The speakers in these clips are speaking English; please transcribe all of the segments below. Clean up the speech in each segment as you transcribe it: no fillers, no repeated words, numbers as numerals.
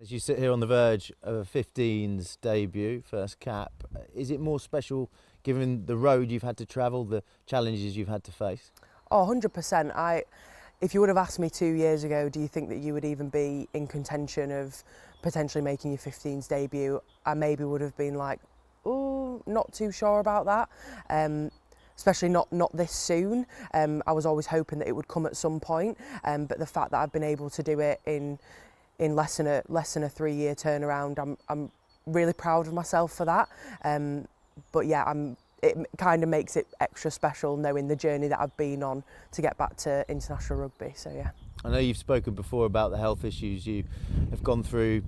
As you sit here on the verge of a 15s debut, first cap, is it more special given the road you've had to travel, the challenges you've had to face? Oh, 100%. If you would have asked me 2 years ago, do you think that you would even be in contention of potentially making your 15s debut, I maybe would have been like, oh, not too sure about that. Especially not this soon. I was always hoping that it would come at some point, but the fact that I've been able to do it in less than a 3-year turnaround, I'm really proud of myself for that. But yeah, it kind of makes it extra special knowing the journey that I've been on to get back to international rugby. So yeah. I know you've spoken before about the health issues you have gone through,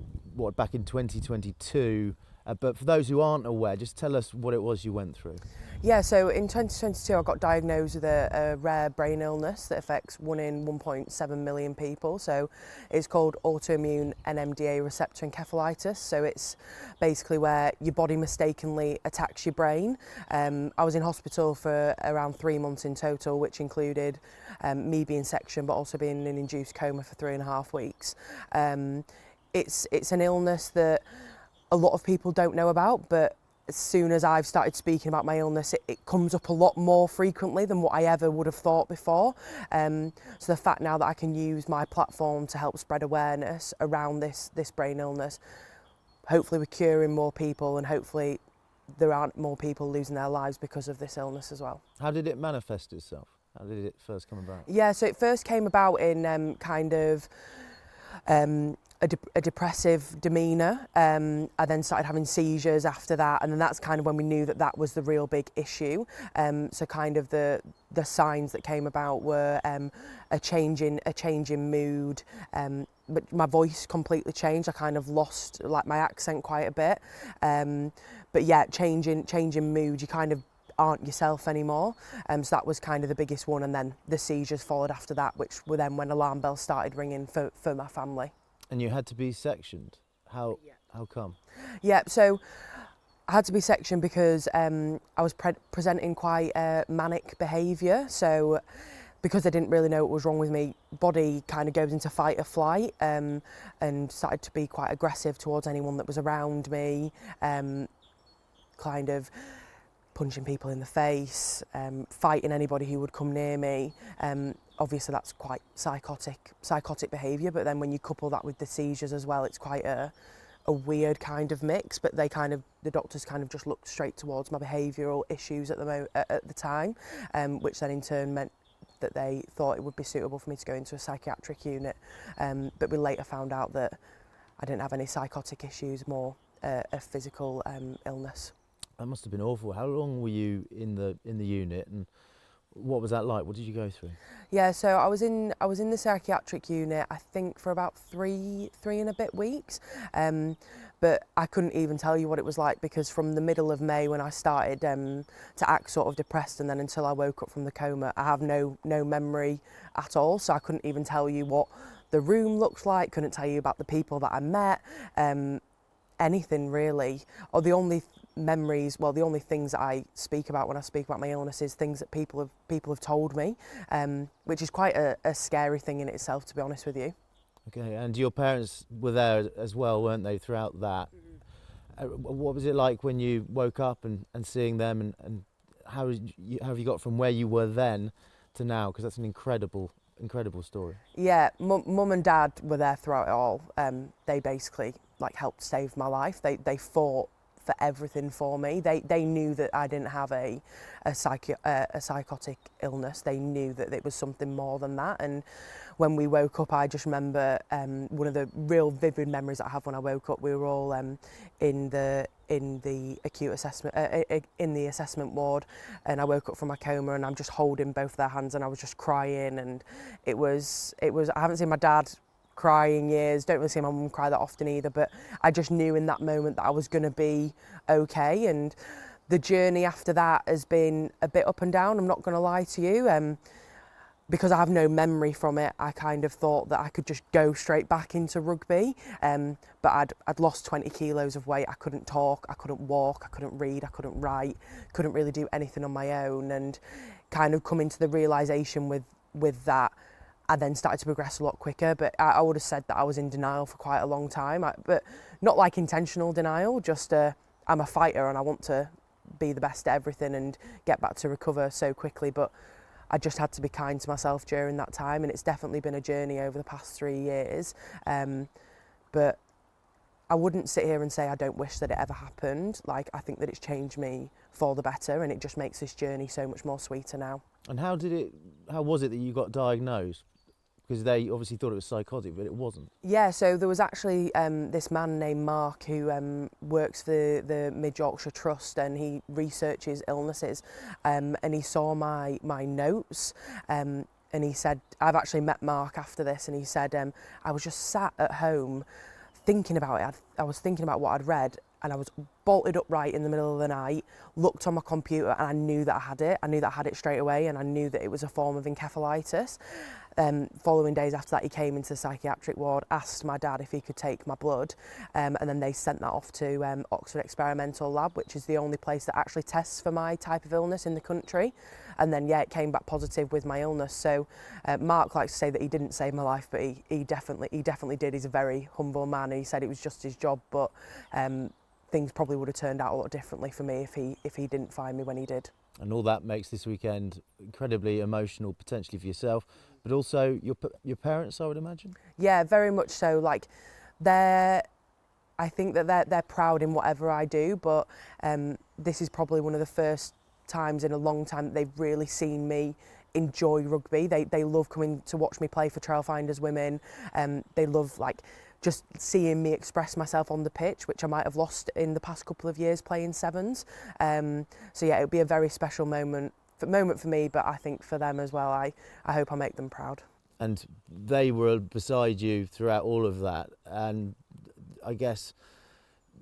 back in 2022. But for those who aren't aware, just tell us what it was you went through. Yeah, so in 2022 I got diagnosed with a rare brain illness that affects 1 in 1.7 million people. So it's called Autoimmune receptor encephalitis. So it's basically where your body mistakenly attacks your brain. I was in hospital for around 3 months in total, which included me being sectioned but also being in an induced coma for 3.5 weeks. It's an illness that a lot of people don't know about, but as soon as I've started speaking about my illness, it comes up a lot more frequently than what I ever would have thought before. So the fact now that I can use my platform to help spread awareness around this brain illness, hopefully we're curing more people and hopefully there aren't more people losing their lives because of this illness as well. How did it manifest itself? How did it first come about? Yeah, so it first came about in a depressive demeanour. I then started having seizures after that, and then that's kind of when we knew that that was the real big issue. So kind of the signs that came about were a change in mood, but my voice completely changed. I kind of lost like my accent quite a bit. But yeah, change in mood. You kind of aren't yourself anymore. So that was kind of the biggest one, and then the seizures followed after that, which were then when alarm bells started ringing for my family. And you had to be sectioned. How come? Yeah, so I had to be sectioned because I was presenting quite manic behaviour. So because I didn't really know what was wrong with me, body kind of goes into fight or flight, and started to be quite aggressive towards anyone that was around me, kind of punching people in the face, fighting anybody who would come near me. Obviously that's quite psychotic behaviour, but then when you couple that with the seizures as well, it's quite a weird kind of mix. But the doctors kind of just looked straight towards my behavioural issues at the time, which then in turn meant that they thought it would be suitable for me to go into a psychiatric unit. But we later found out that I didn't have any psychotic issues, more a physical illness. That must have been awful. How long were you in the unit, and what was that like? What did you go through? Yeah, so I was in the psychiatric unit, I think, for about three and a bit weeks. But I couldn't even tell you what it was like, because from the middle of May, when I started to act sort of depressed, and then until I woke up from the coma, I have no memory at all. So I couldn't even tell you what the room looked like, couldn't tell you about the people that I met, anything really. Or the only memories, well, the only things that I speak about when I speak about my illness is things that people have told me, which is quite a scary thing in itself, to be honest with you. Okay, and your parents were there as well, weren't they, throughout that? What was it like when you woke up and seeing them, and how have you got from where you were then to now? Because that's an incredible story. Yeah, mum and dad were there throughout it all. They basically helped save my life. They fought for everything for me. They knew that I didn't have a psychotic illness. They knew that it was something more than that. And when we woke up, I just remember one of the real vivid memories that I have when I woke up. We were all in the acute assessment in the assessment ward, and I woke up from my coma, and I'm just holding both their hands, and I was just crying. And it was I haven't seen my dad cry in years, don't really see my mum cry that often either, but I just knew in that moment that I was going to be okay. And the journey after that has been a bit up and down, I'm not going to lie to you. Because I have no memory from it, I kind of thought that I could just go straight back into rugby, but I'd lost 20 kilos of weight. I couldn't talk, I couldn't walk, I couldn't read, I couldn't write, couldn't really do anything on my own. And kind of coming to the realisation with that, I then started to progress a lot quicker, but I would have said that I was in denial for quite a long time, but not like intentional denial, just I'm a fighter and I want to be the best at everything and get back to recover so quickly, but I just had to be kind to myself during that time, and it's definitely been a journey over the past 3 years. But I wouldn't sit here and say I don't wish that it ever happened. Like, I think that it's changed me for the better, and it just makes this journey so much more sweeter now. And how was it that you got diagnosed? Because they obviously thought it was psychotic, but it wasn't. Yeah, so there was actually this man named Mark who works for the Mid Yorkshire Trust, and he researches illnesses, and he saw my notes, and he said, I've actually met Mark after this, and he said, I was just sat at home thinking about it. I was thinking about what I'd read, and I was bolted upright in the middle of the night, looked on my computer, and I knew that I had it. I knew that I had it straight away, and I knew that it was a form of encephalitis. Following days after that, he came into the psychiatric ward, asked my dad if he could take my blood, and then they sent that off to Oxford Experimental Lab, which is the only place that actually tests for my type of illness in the country. And then, yeah, it came back positive with my illness. So Mark likes to say that he didn't save my life, but he definitely did. He's a very humble man, and he said it was just his job, but things probably would have turned out a lot differently for me if he didn't find me when he did. And all that makes this weekend incredibly emotional, potentially for yourself, but also your parents, I would imagine. Yeah, very much so. Like, I think that they're proud in whatever I do, but this is probably one of the first times in a long time that they've really seen me enjoy rugby. They love coming to watch me play for Trailfinders women. They love just seeing me express myself on the pitch, which I might have lost in the past couple of years playing sevens. So yeah, it would be a very special moment for me, but I think for them as well. I hope I make them proud. And they were beside you throughout all of that, and I guess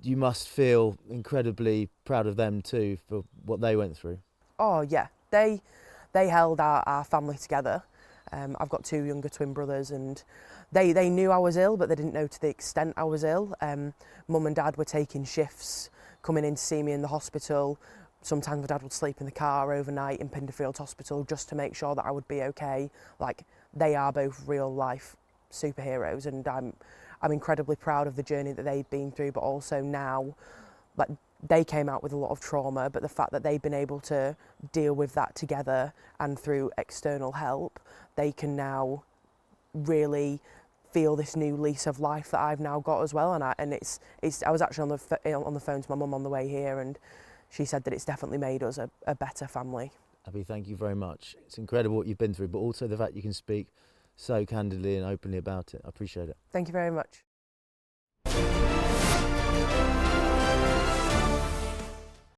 you must feel incredibly proud of them too for what they went through. Oh yeah, they held our family together. I've got 2 younger twin brothers, and they knew I was ill, but they didn't know to the extent I was ill. Mum and Dad were taking shifts, coming in to see me in the hospital. Sometimes my dad would sleep in the car overnight in Pinderfield Hospital just to make sure that I would be okay. Like, they are both real life superheroes, and I'm incredibly proud of the journey that they've been through, but also now, like, they came out with a lot of trauma, but the fact that they've been able to deal with that together and through external help, they can now really feel this new lease of life that I've now got as well. And I was actually on the phone to my mum on the way here, and she said that it's definitely made us a better family. Abi, thank you very much. It's incredible what you've been through, but also the fact you can speak so candidly and openly about it. I appreciate it. Thank you very much.